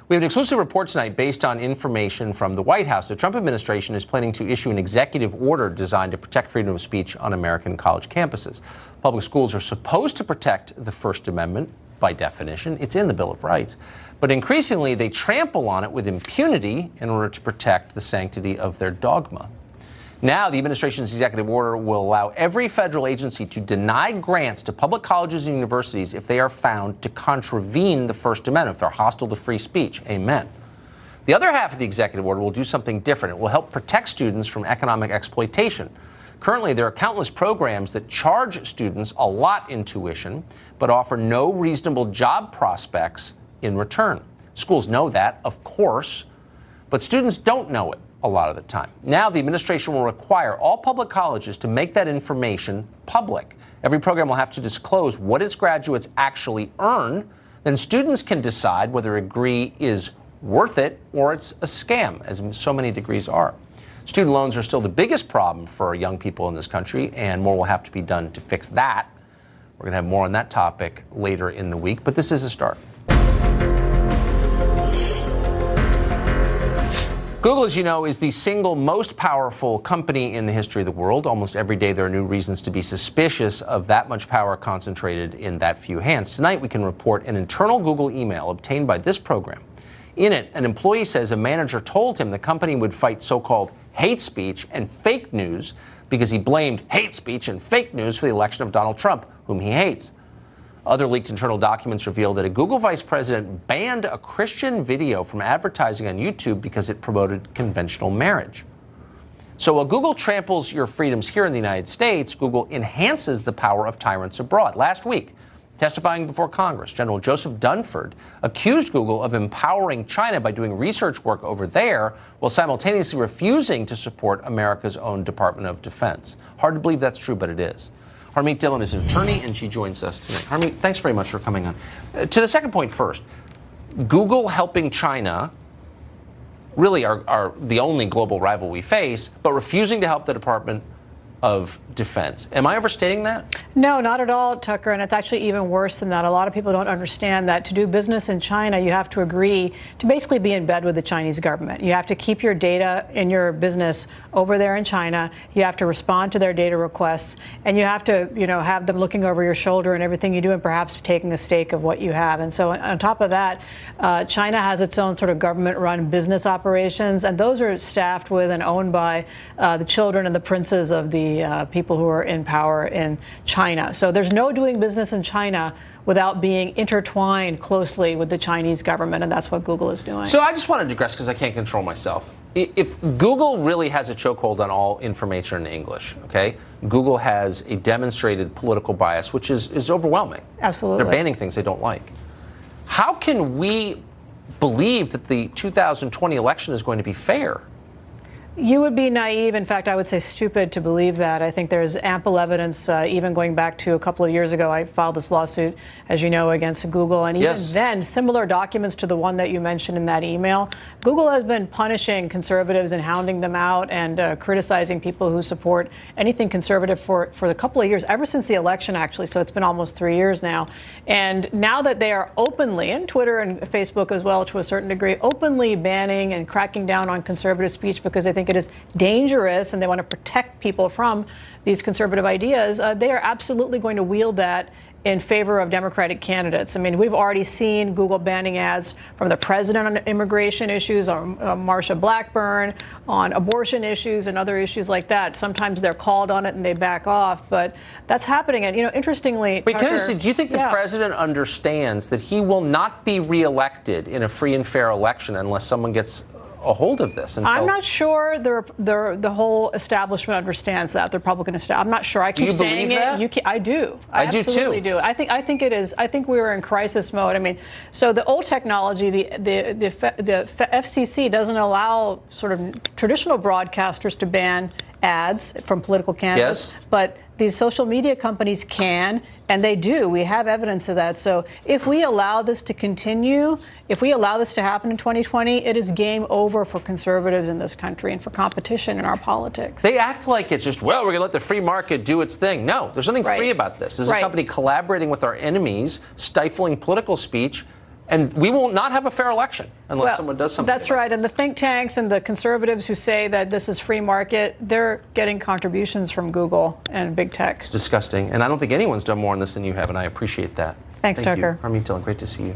We have an exclusive report tonight based on information from the White House. The Trump administration is planning to issue an executive order designed to protect freedom of speech on American college campuses. Public schools are supposed to protect the First Amendment by definition. It's in the Bill of Rights. But increasingly, they trample on it with impunity in order to protect the sanctity of their dogma. Now, the administration's executive order will allow every federal agency to deny grants to public colleges and universities if they are found to contravene the First Amendment, if they're hostile to free speech. Amen. The other half of the executive order will do something different. It will help protect students from economic exploitation. Currently, there are countless programs that charge students a lot in tuition, but offer no reasonable job prospects in return. Schools know that, of course, but students don't know it a lot of the time. Now the administration will require all public colleges to make that information public. Every program will have to disclose what its graduates actually earn. Then students can decide whether a degree is worth it or it's a scam, as so many degrees are. Student loans are still the biggest problem for young people in this country, and more will have to be done to fix that. We're going to have more on that topic later in the week, but this is a start. Google, as you know, is the single most powerful company in the history of the world. Almost every day there are new reasons to be suspicious of that much power concentrated in that few hands. Tonight we can report an internal Google email obtained by this program. In it, an employee says a manager told him the company would fight so-called hate speech and fake news because he blamed hate speech and fake news for the election of Donald Trump, whom he hates. Other leaked internal documents reveal that a Google vice president banned a Christian video from advertising on YouTube because it promoted conventional marriage. So while Google tramples your freedoms here in the United States, Google enhances the power of tyrants abroad. Last week, testifying before Congress, General Joseph Dunford accused Google of empowering China by doing research work over there while simultaneously refusing to support America's own Department of Defense. Hard to believe that's true, but it is. Harmeet Dhillon is an attorney, and she joins us tonight. Harmeet, thanks very much for coming on. To the second point first, Google helping China really are the only global rival we face, but refusing to help the Department of Defense. Am I overstating that? No, not at all, Tucker, and it's actually even worse than that. A lot of people don't understand that to do business in China, you have to agree to basically be in bed with the Chinese government. You have to keep your data in your business over there in China. You have to respond to their data requests, and you have to, have them looking over your shoulder and everything you do, and perhaps taking a stake of what you have. And so on top of that, China has its own sort of government-run business operations, and those are staffed with and owned by the children and the princes of the people who are in power in China. So there's no doing business in China without being intertwined closely with the Chinese government, and that's what Google is doing. So I just want to digress because I can't control myself. If Google really has a chokehold on all information in English, okay, Google has a demonstrated political bias, which is overwhelming. Absolutely. They're banning things they don't like. How can we believe that the 2020 election is going to be fair? You would be naive, in fact, I would say stupid to believe that. I think there's ample evidence, even going back to a couple of years ago, I filed this lawsuit, as you know, against Google. And even then, similar documents to the one that you mentioned in that email, Google has been punishing conservatives and hounding them out and criticizing people who support anything conservative for a couple of years, ever since the election, actually. So it's been almost 3 years now. And now that they are openly, and Twitter and Facebook as well to a certain degree, openly banning and cracking down on conservative speech because they think it is dangerous and they want to protect people from these conservative ideas, they are absolutely going to wield that in favor of Democratic candidates. I mean, we've already seen Google banning ads from the president on immigration issues, on Marsha Blackburn, on abortion issues and other issues like that. Sometimes they're called on it and they back off, but that's happening. And, interestingly, wait, can I say, do you think the president understands that he will not be reelected in a free and fair election unless someone gets a hold of this? I'm not sure the whole establishment understands that. The Republican establishment. I'm not sure. I keep saying it. I do. I absolutely do. I think it is. I think we were in crisis mode. I mean, so the old technology, the FCC doesn't allow sort of traditional broadcasters to ban ads from political candidates, but these social media companies can, and they do. We have evidence of that. So if we allow this to continue, if we allow this to happen in 2020, it is game over for conservatives in this country and for competition in our politics. They act like it's just, we're going to let the free market do its thing. No, there's nothing free about this. This is a company collaborating with our enemies, stifling political speech, And we will not have a fair election unless someone does something. That's right. And the think tanks and the conservatives who say that this is free market, they're getting contributions from Google and big tech. It's disgusting. And I don't think anyone's done more on this than you have, and I appreciate that. Thanks, Thank Tucker. you. Harmeet, Dhillon, great to see you.